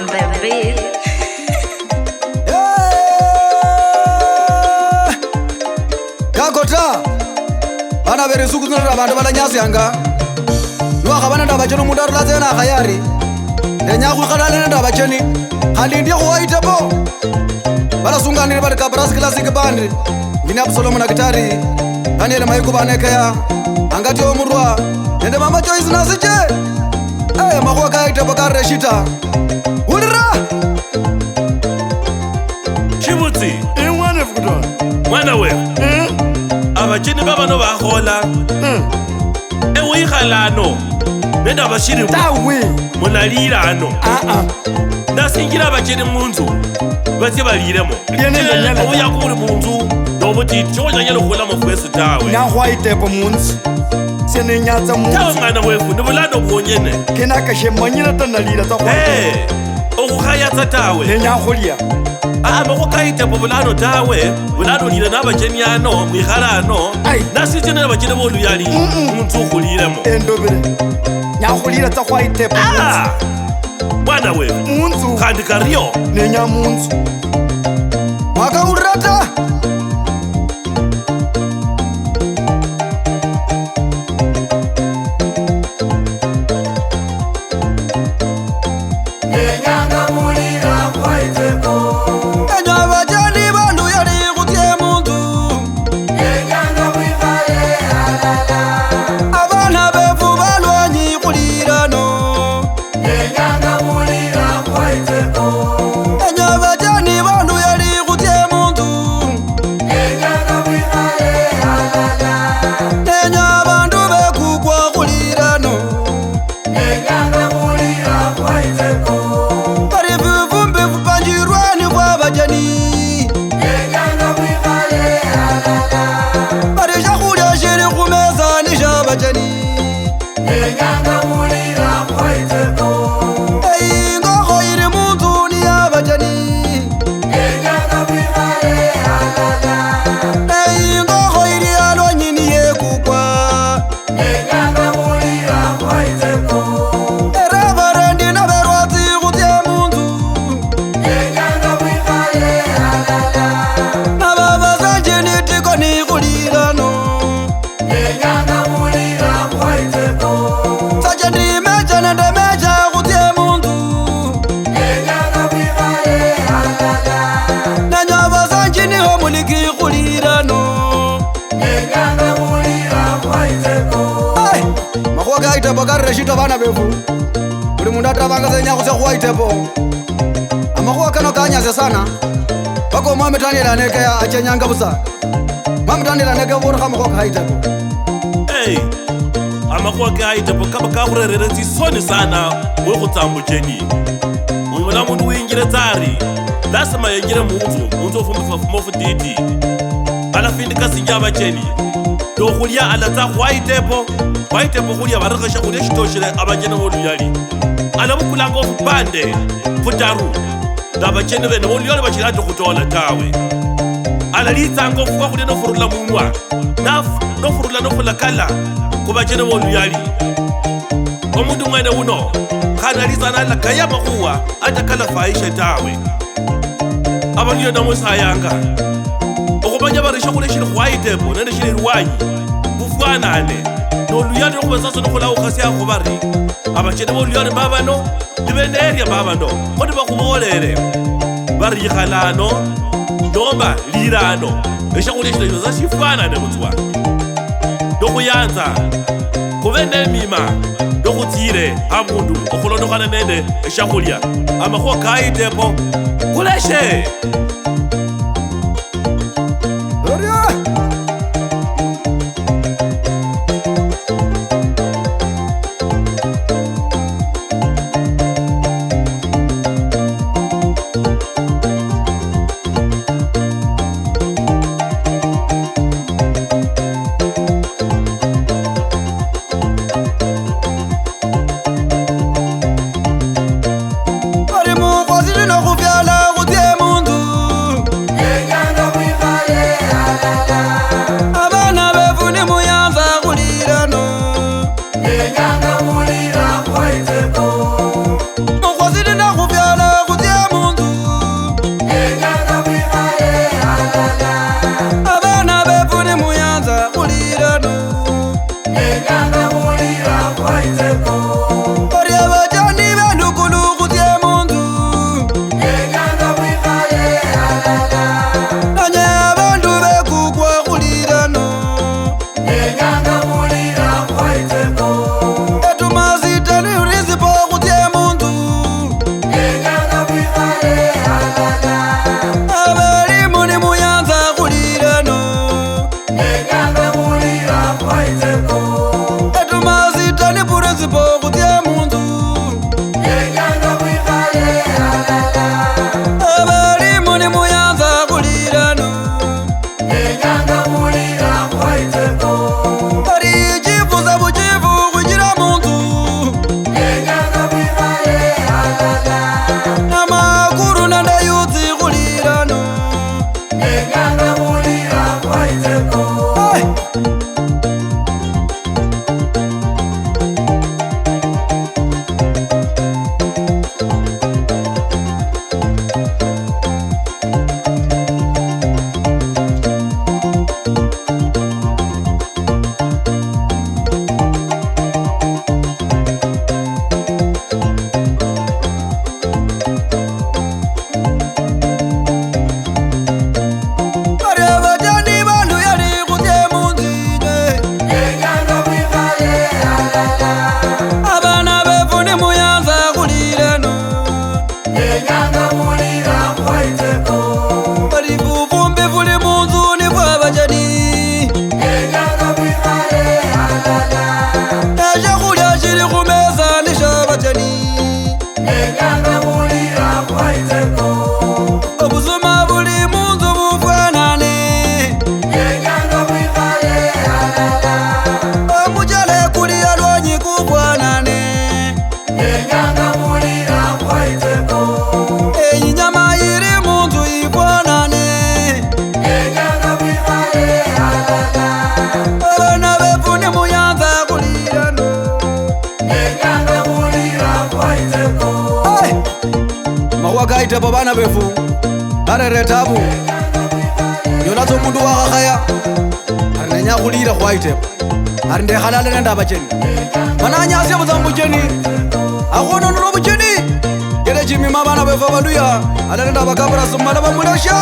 on the beat. Kakota bana bere suku nora bantu balanyasi anga lwa gabana ndaba tsheno mundaru la tsena khayari enya go khalale ndaba tsheni khalindi go waite bo bala sungani ba ka brass classic band ngina Absalom na gitari Daniel Maiko baneka ya angati o murwa nende mama Joyce nasije magwa kaite bo ka reshita ulira Chibuti Mwana fukutoa mwana we abachini baba no bahola ewe ikhalano nenda bashiri Tawe munalirano nasingira abachini munzu bati baliremo Lienenda nyala oya kuri munzu nobuti chonya nyalo khula mafwesi tawe Na white po munzu Sene nyatsa tawe munzu mwana wefu ndibulano bwonyene Kena kashe manyina tanalira ta white okukhayatsa tawe Nenya khulia amakhukaite po bulano tawe bulano lile nabacheni ano mwikhalano Ai. nasitene nabacheni boluyali munzu khuliremo Endobere Nyakhulira ta white po mwana we munzu khandi karyo Nenya munzu mwaka urata Kaite bo ka reshita bana befu uri mundu atabanga senya go se go waite bo amago kana kanya se sana bako mama tanela neke ya achenyanga busa mama tanela neke bo ga mago kaite bo amakhuwa kaite po kaba ka khurerere tsisoni sana we go tsambo jeni umula mundu wingire tsari lasima yengire munzu ofumufafuma fuditi alafindika sinja abacheni do khulia alatsa khwaitepo waitepo khulia barekesha khulia shitoshile abacheni boluyali alabukulanga ofupande futaru ndabacheni bene boluyali bachilati khutola tawe alalitsango ofukwa khulia nofurula munwa nofurula nofulakala kubacheni boluyali omundu mwene uno khana litsana lakaya makhuwa atakala faisha tawe abaniyo namusayanga okhumanya barisha khule shili khwaitepo nende shili lwanyi bufwanane noluyali nokhubesasa nokhulawo khasi akho bari abachene boluyali babano nibeneria babano khoti bakhubolele bari ikhalano nomba lirano eshakhule shile shosa shifwanane butswa nokhuyanza khube nemima nokhutsile abundu okhulondokhana nende eshakhulya amakhuwa kaitepo khuleshe mawa ka itepo bana befu are re tabu yona tso mundu wa gagaya are nenya go dira go itepo are nde halale ne ndaba tjeni bana nya se botsambo tjeni a gona no botjeni kele jimi mabana befu baluya ale ndaba ka bra sumala ba mulasha